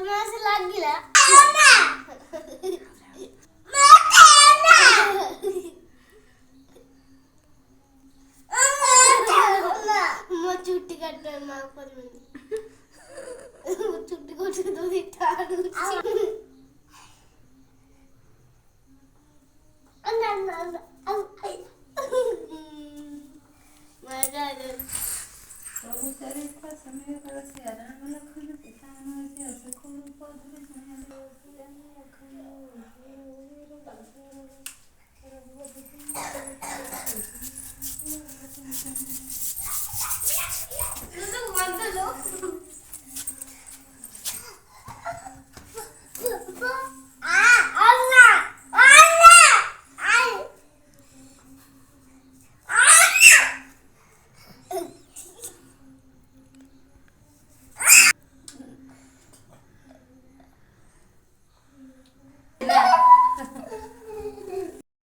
तुम्हाला असं लागला मग चुट्टी काटतोय मग पण चुट्टी कोणती दोन्ही टाळूची तो बिचारी इतका समय करत यार मला खरंच छान वाटते असं करून पाहतो